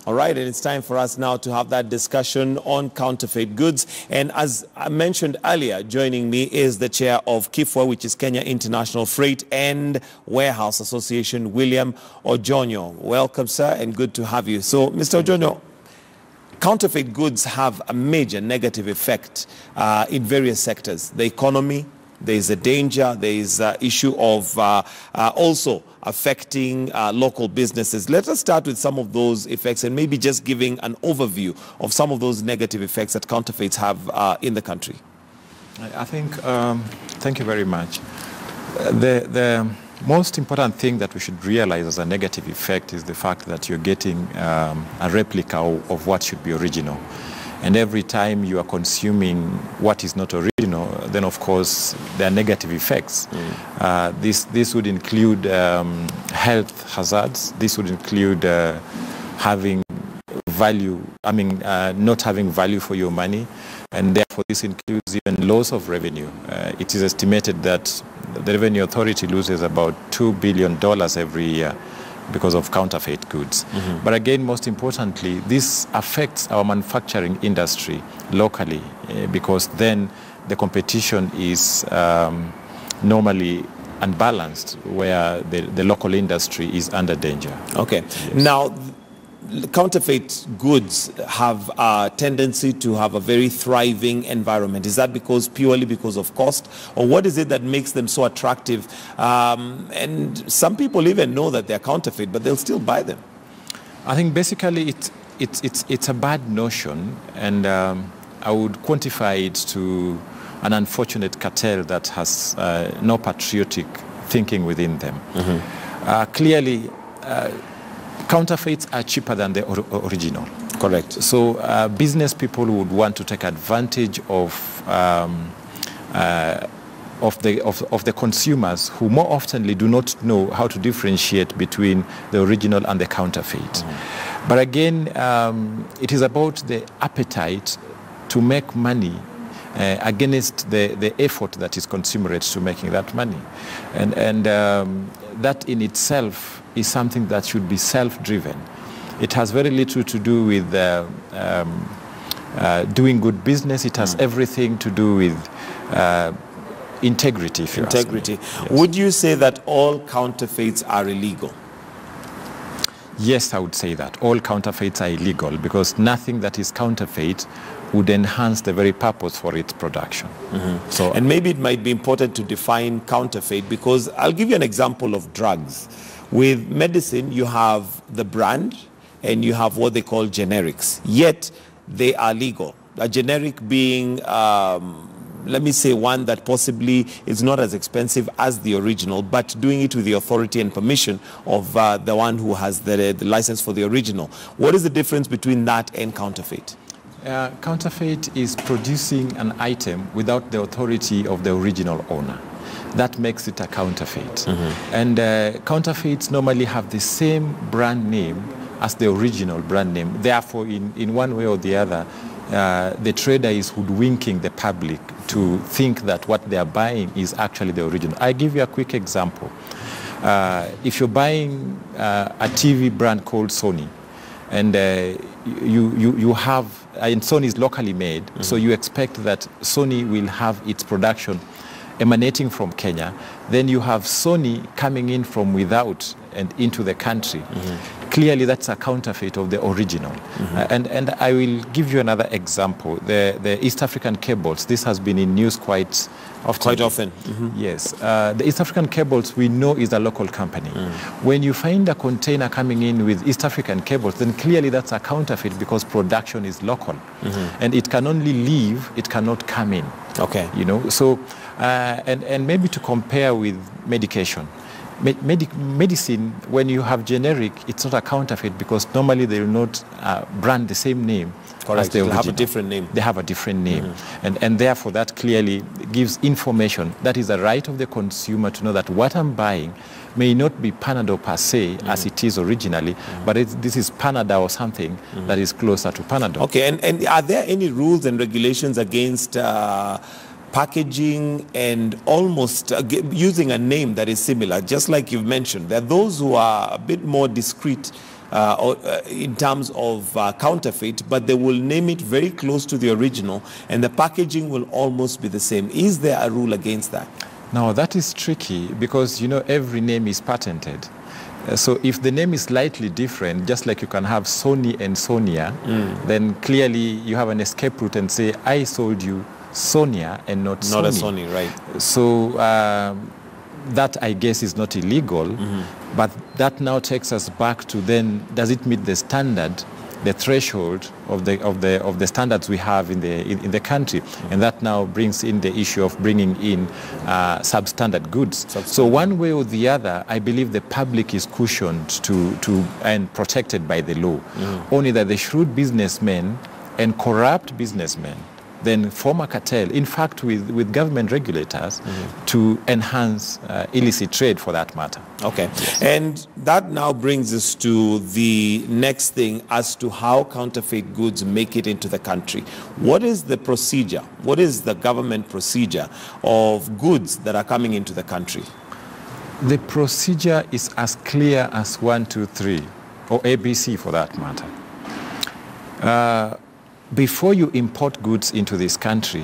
All right, and it's time for us now to have that discussion on counterfeit goods. And as I mentioned earlier, joining me is the chair of Kifwa, which is Kenya International Freight and Warehouse Association, William Ojonyo. Welcome, sir, and good to have you. So, Mr. Ojonyo, counterfeit goods have a major negative effect in various sectors. The economy, there is a danger, there is an issue of also affecting local businesses. Let us start with some of those effects and maybe just giving an overview of some of those negative effects that counterfeits have in the country. I think, thank you very much. The most important thing that we should realize as a negative effect is the fact that you're getting a replica of what should be original. And every time you are consuming what is not original, then of course there are negative effects. This would include health hazards. This would include having value, not having value for your money. And therefore this includes even loss of revenue. It is estimated that the Revenue Authority loses about $2 billion every year because of counterfeit goods. But again, most importantly, this affects our manufacturing industry locally because then the competition is normally unbalanced where the local industry is under danger. Okay. Yes. Now, counterfeit goods have a tendency to have a very thriving environment. Is that purely because of cost, or what is it that makes them so attractive? And some people even know that they're counterfeit, but they'll still buy them. I think basically it's a bad notion, and I would quantify it to an unfortunate cartel that has no patriotic thinking within them. Clearly, counterfeits are cheaper than the original. Correct. So business people would want to take advantage of the consumers who more oftenly do not know how to differentiate between the original and the counterfeit. But again, it is about the appetite to make money against the effort that is commensurate to making that money. And that in itself is something that should be self-driven. It has very little to do with doing good business. It has everything to do with integrity, if you ask me. Yes. Would you say that all counterfeits are illegal? Yes, I would say that. All counterfeits are illegal because nothing that is counterfeit would enhance the very purpose for its production. And maybe it might be important to define counterfeit, because I'll give you an example of drugs. With medicine, you have the brand and you have what they call generics, yet they are legal. A generic being, let me say, one that possibly is not as expensive as the original, but doing it with the authority and permission of the one who has the license for the original. What is the difference between that and counterfeit? Counterfeit is producing an item without the authority of the original owner. That makes it a counterfeit. And counterfeits normally have the same brand name as the original brand name. Therefore, in one way or the other, the trader is hoodwinking the public to think that what they are buying is actually the original. I give you a quick example. If you're buying a TV brand called Sony, and you have, and Sony is locally made, so you expect that Sony will have its production emanating from Kenya. Then you have Sony coming in from without and into the country. Clearly that's a counterfeit of the original. And I will give you another example. The East African cables, this has been in news quite often. Yes. The East African cables we know is a local company. When you find a container coming in with East African cables, then clearly that's a counterfeit because production is local. And it can only leave, it cannot come in. Okay. You know, so, and maybe to compare with medication. Medicine, when you have generic, it's not a counterfeit because normally they will not brand the same name. Correct. They have a different name. They have a different name. And therefore that clearly gives information. That is the right of the consumer to know that what I'm buying may not be Panadol per se as it is originally, but this is Panadol or something that is closer to Panadol. Okay, and are there any rules and regulations against packaging and almost using a name that is similar, just like you've mentioned? There are those who are a bit more discreet in terms of counterfeit, but they will name it very close to the original, and the packaging will almost be the same. Is there a rule against that? Now, that is tricky because, you know, every name is patented. So if the name is slightly different, just like you can have Sony and Sonia, then clearly you have an escape route and say, I sold you Sonia and not Sony. Not a Sony, right. So that, I guess, is not illegal, but that now takes us back to then, does it meet the standard, the threshold of the standards we have in the country? And that now brings in the issue of bringing in substandard goods. So one way or the other, I believe the public is cushioned to and protected by the law. Only that the shrewd businessmen and corrupt businessmen then form a cartel, in fact, with government regulators to enhance illicit trade, for that matter. Okay. Yes. And that now brings us to the next thing as to how counterfeit goods make it into the country. What is the procedure? What is the government procedure of goods that are coming into the country? The procedure is as clear as 1, 2, 3, or ABC for that matter. Before you import goods into this country,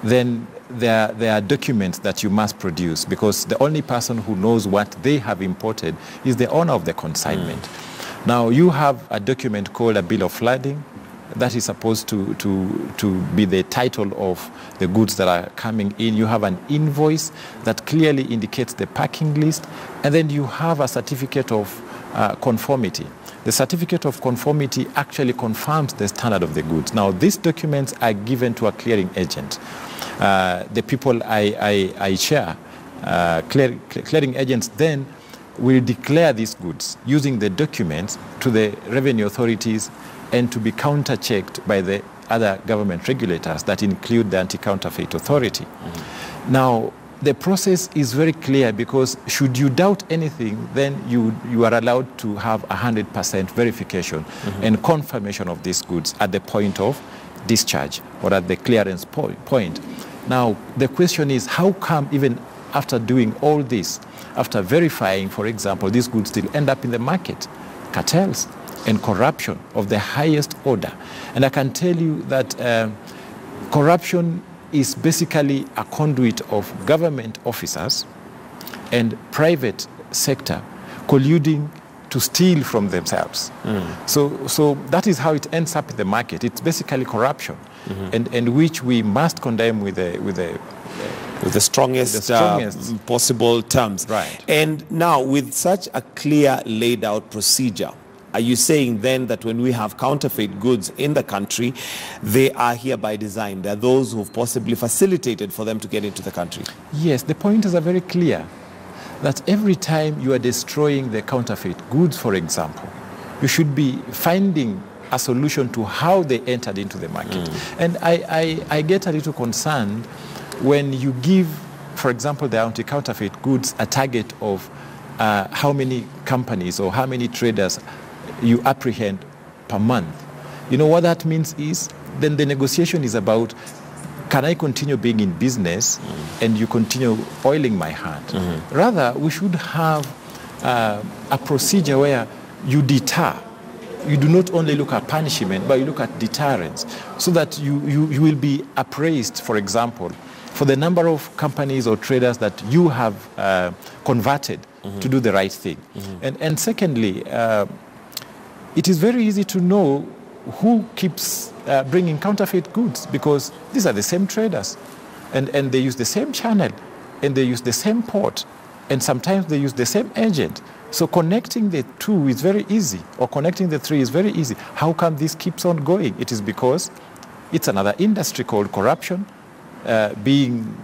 then there are documents that you must produce, because the only person who knows what they have imported is the owner of the consignment. Now, you have a document called a bill of lading that is supposed to be the title of the goods that are coming in. You have an invoice that clearly indicates the packing list, and then you have a certificate of conformity. The certificate of conformity actually confirms the standard of the goods. Now, these documents are given to a clearing agent. The people I chair, clearing agents then will declare these goods using the documents to the revenue authorities and to be counter-checked by the other government regulators that include the Anti-Counterfeit Authority. Now, the process is very clear, because should you doubt anything, then you are allowed to have 100% verification and confirmation of these goods at the point of discharge or at the clearance point. Now, the question is, how come even after doing all this, after verifying, for example, these goods still end up in the market? Cartels and corruption of the highest order. And I can tell you that corruption is basically a conduit of government officers and private sector colluding to steal from themselves. So that is how it ends up in the market. It's basically corruption, and which we must condemn with the strongest possible terms. Right. And now, with such a clear laid out procedure, are you saying then that when we have counterfeit goods in the country, they are here by design? There are those who've possibly facilitated for them to get into the country? Yes, the pointers are very clear. That every time you are destroying the counterfeit goods, for example, you should be finding a solution to how they entered into the market. And I get a little concerned when you give, for example, the anti-counterfeit goods a target of how many companies or how many traders you apprehend per month. You know what that means is, then the negotiation is about, can I continue being in business and you continue oiling my hand? Rather, we should have a procedure where you deter. You do not only look at punishment, but you look at deterrence, so that you will be appraised, for example, for the number of companies or traders that you have converted to do the right thing. And secondly, it is very easy to know who keeps bringing counterfeit goods, because these are the same traders, and they use the same channel, and they use the same port, and sometimes they use the same agent. So connecting the two is very easy, or connecting the three is very easy. How come this keeps on going? It is because it's another industry called corruption being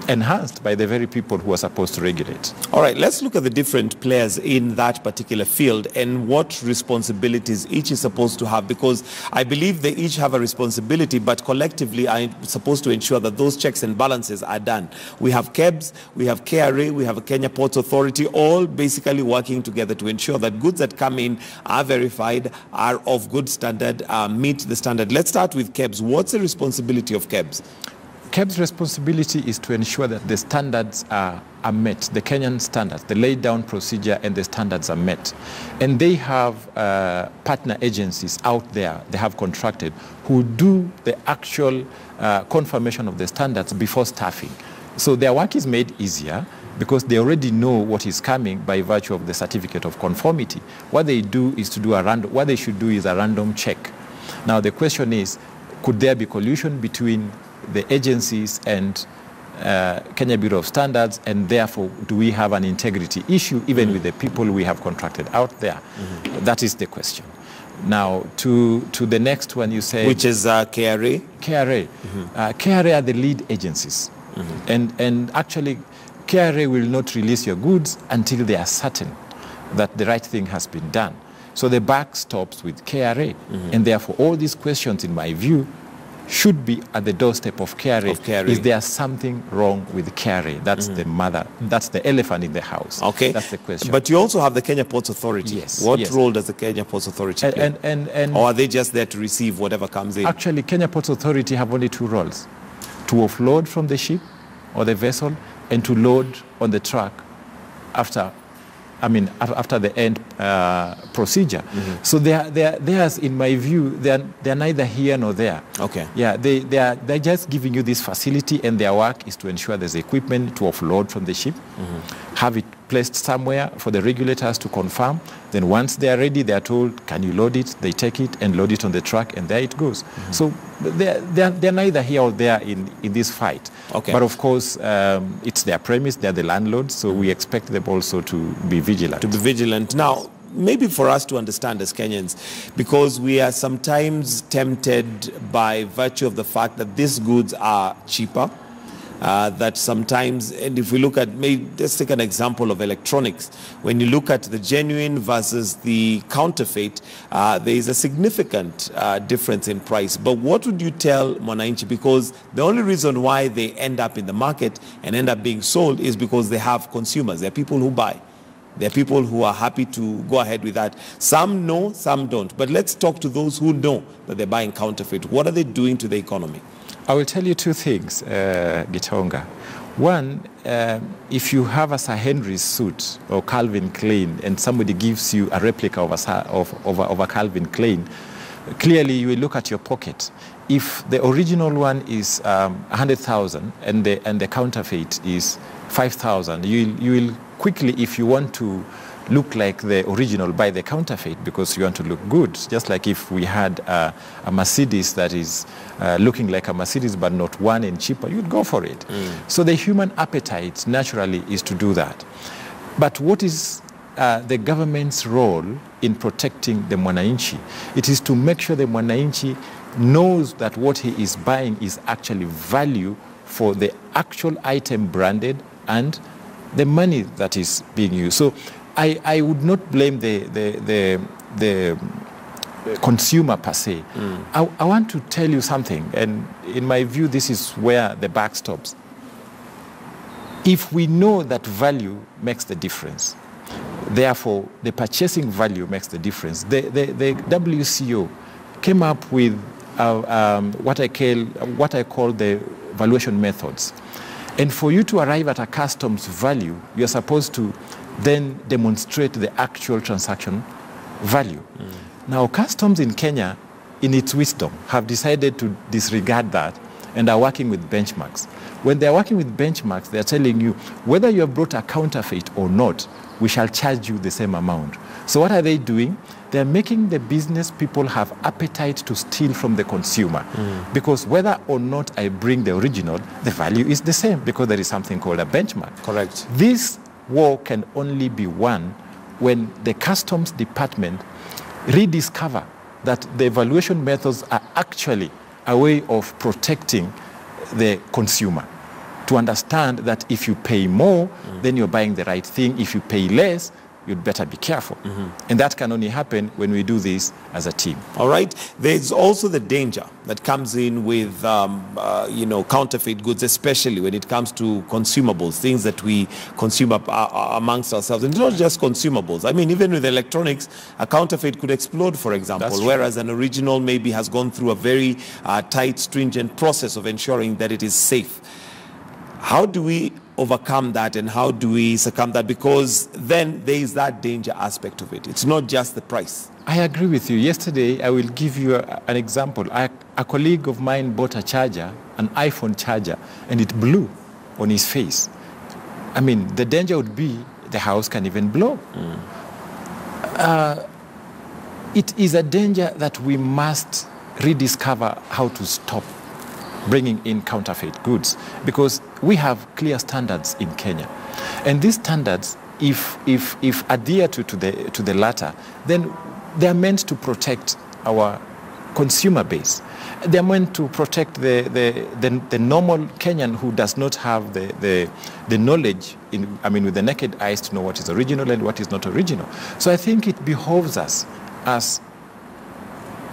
enhanced by the very people who are supposed to regulate. All right, let's look at the different players in that particular field and what responsibilities each is supposed to have, because I believe they each have a responsibility, but collectively are supposed to ensure that those checks and balances are done. We have KEBS, we have KRA, we have a Kenya Ports Authority, all basically working together to ensure that goods that come in are verified, are of good standard, meet the standard. Let's start with KEBS. What's the responsibility of KEBS? KEB's responsibility is to ensure that the standards are met, the Kenyan standards, the laid down procedure and the standards are met. And they have partner agencies out there, they have contracted, who do the actual confirmation of the standards before staffing. So their work is made easier because they already know what is coming by virtue of the certificate of conformity. What they do is to do what they should do is a random check. Now the question is, could there be collusion between the agencies and Kenya Bureau of Standards, and therefore do we have an integrity issue even with the people we have contracted out there? That is the question. Now to the next one you say, which is KRA? KRA. KRA are the lead agencies, and actually KRA will not release your goods until they are certain that the right thing has been done. So the buck stops with KRA, and therefore all these questions, in my view, should be at the doorstep of KRA. Is there something wrong with KRA? That's the mother, that's the elephant in the house. Okay. That's the question. But you also have the Kenya Ports Authority. Yes. What role does the Kenya Ports Authority play? And or are they just there to receive whatever comes in? Actually, Kenya Ports Authority have only two roles: to offload from the ship or the vessel and to load on the truck after the end procedure. So theirs, in my view, they're neither here nor there. Okay. Yeah, they're just giving you this facility, and their work is to ensure there's equipment to offload from the ship, have it placed somewhere for the regulators to confirm. Then once they are ready, they are told, can you load it? They take it and load it on the truck, and there it goes. So they're neither here or there in this fight. Okay. But of course, it's their premise, they're the landlords, so we expect them also to be vigilant. To be vigilant. Now, maybe for us to understand as Kenyans, because we are sometimes tempted by virtue of the fact that these goods are cheaper, that sometimes, and if we look at, let's take an example of electronics. When you look at the genuine versus the counterfeit, there is a significant difference in price. But what would you tell Mwananchi? Because the only reason why they end up in the market and end up being sold is because they have consumers. There are people who buy. There are people who are happy to go ahead with that. Some know, some don't. But let's talk to those who know that they're buying counterfeit. What are they doing to the economy? I will tell you two things, Gitonga. One, if you have a Sir Henry's suit or Calvin Klein and somebody gives you a replica of a Calvin Klein, clearly you will look at your pocket. If the original one is 100,000 and the counterfeit is 5,000, you will quickly, if you want to look like the original, buy the counterfeit because you want to look good. Just like if we had a Mercedes that is looking like a Mercedes but not one and cheaper, you'd go for it. So the human appetite naturally is to do that. But what is the government's role in protecting the Mwananchi? It is to make sure the Mwananchi knows that what he is buying is actually value for the actual item branded and the money that is being used. So I would not blame the consumer per se. I want to tell you something, and in my view, this is where the buck stops. If we know that value makes the difference, therefore the purchasing value makes the difference, the WCO came up with what I call the valuation methods. And for you to arrive at a customs value, you're supposed to then demonstrate the actual transaction value. Now, customs in Kenya, in its wisdom, have decided to disregard that and are working with benchmarks. When they're working with benchmarks, they're telling you, whether you have brought a counterfeit or not, we shall charge you the same amount. So what are they doing? They're making the business people have appetite to steal from the consumer. Because whether or not I bring the original, the value is the same because there is something called a benchmark. Correct. This war can only be won when the customs department rediscover that the evaluation methods are actually a way of protecting the consumer. To understand that if you pay more, then you're buying the right thing. If you pay less, you'd better be careful. And that can only happen when we do this as a team. All right. There's also the danger that comes in with, counterfeit goods, especially when it comes to consumables, things that we consume amongst ourselves. And not just consumables. I mean, even with electronics, a counterfeit could explode, for example, whereas an original maybe has gone through a very tight, stringent process of ensuring that it is safe. How do we overcome that, and how do we circumvent that? Because then there is that danger aspect of it. It's not just the price. I agree with you. Yesterday, I will give you an example. A colleague of mine bought a charger, an iPhone charger, and it blew on his face. I mean, the danger would be the house can even blow. It is a danger that we must rediscover how to stop bringing in counterfeit goods, because we have clear standards in Kenya. And these standards, if adhere to the latter, then they are meant to protect our consumer base. They are meant to protect the normal Kenyan who does not have the knowledge, with the naked eyes to know what is original and what is not original. So I think it behoves us as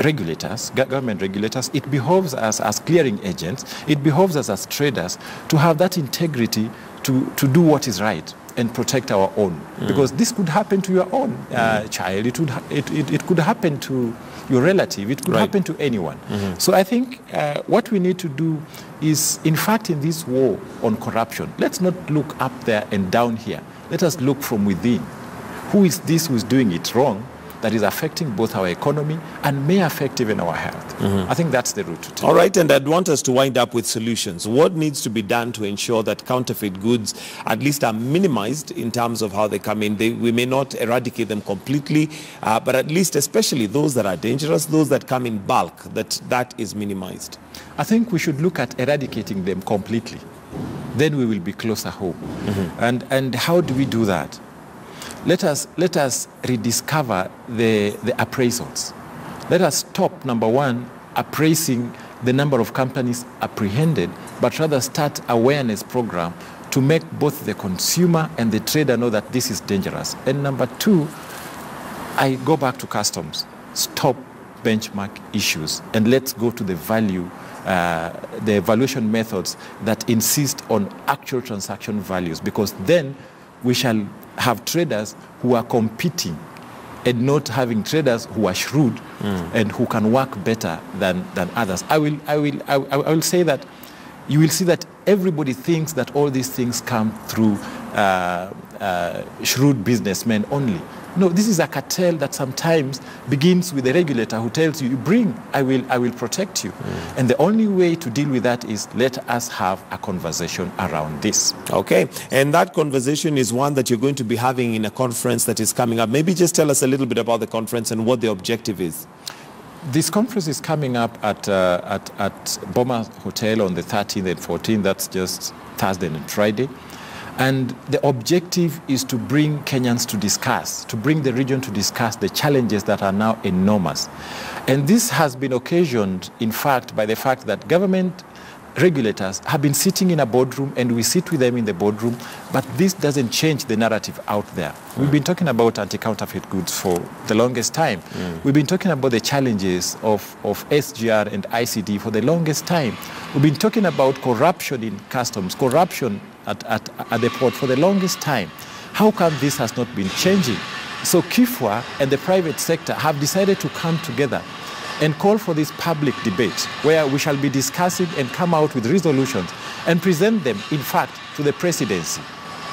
regulators, government regulators, it behoves us as clearing agents, it behoves us as traders to have that integrity to do what is right and protect our own. Because this could happen to your own child, it could happen to your relative, it could happen to anyone. So I think what we need to do is, in fact, in this war on corruption, let's not look up there and down here. Let us look from within. Who is this who is doing it wrong, that is affecting both our economy and may affect even our health? I think that's the route to take. All right, and I'd want us to wind up with solutions. What needs to be done to ensure that counterfeit goods at least are minimized in terms of how they come in? We may not eradicate them completely, but at least especially those that are dangerous, those that come in bulk, that is minimized. I think we should look at eradicating them completely. Then we will be closer home. And how do we do that? Let us rediscover the appraisals. Let us stop, number one, appraising the number of companies apprehended, but rather start awareness program to make both the consumer and the trader know that this is dangerous. And number two, I go back to customs. Stop benchmark issues and let's go to the value, the evaluation methods that insist on actual transaction values, because then we shall have traders who are competing and not having traders who are shrewd and who can work better than others. I will say that you will see that everybody thinks that all these things come through shrewd businessmen only. No, this is a cartel that sometimes begins with a regulator who tells you, bring, I will protect you. And the only way to deal with that is let us have a conversation around this. Okay, and that conversation is one that you're going to be having in a conference that is coming up. Maybe just tell us a little bit about the conference and what the objective is. This conference is coming up at Boma Hotel on the 13th and 14th. That's just Thursday and Friday. And the objective is to bring Kenyans to discuss, to bring the region to discuss the challenges that are now enormous. And this has been occasioned, in fact, by the fact that government regulators have been sitting in a boardroom and we sit with them in the boardroom, but this doesn't change the narrative out there. We've been talking about anti-counterfeit goods for the longest time. We've been talking about the challenges of SGR and ICD for the longest time. We've been talking about corruption in customs, corruption at the port for the longest time. How come this has not been changing? So Kifwa and the private sector have decided to come together and call for this public debate where we shall be discussing and come out with resolutions and present them, in fact, to the presidency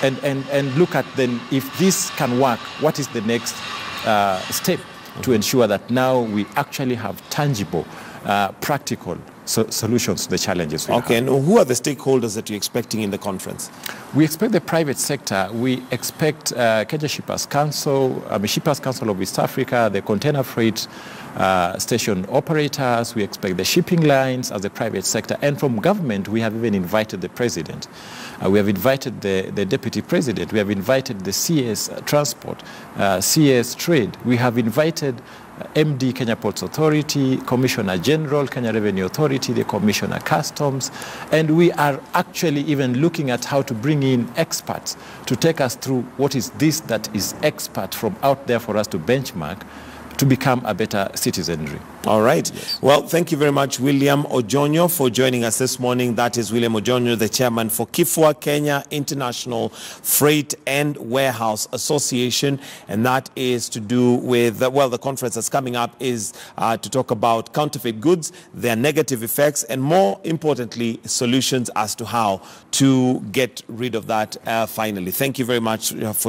and look at then if this can work, what is the next step to ensure that now we actually have tangible, practical solutions to the challenges we have. Okay, and who are the stakeholders that you're expecting in the conference? We expect the private sector. We expect Kenya Shippers Council, Shippers Council of East Africa, the Container Freight station operators, we expect the shipping lines as the private sector, and from government we have even invited the president. We have invited the deputy president, we have invited the CS Transport, CS Trade, we have invited MD Kenya Ports Authority, Commissioner General, Kenya Revenue Authority, the Commissioner Customs, and we are actually even looking at how to bring in experts to take us through what is this that is expert from out there for us to benchmark to become a better citizenry. All right. Yes. Well, thank you very much, William Ojonyo, for joining us this morning. That is William Ojonyo, the chairman for Kifwa Kenya International Freight and Warehouse Association. And that is to do with, well, the conference that's coming up is to talk about counterfeit goods, their negative effects, and more importantly, solutions as to how to get rid of that finally. Thank you very much for joining us.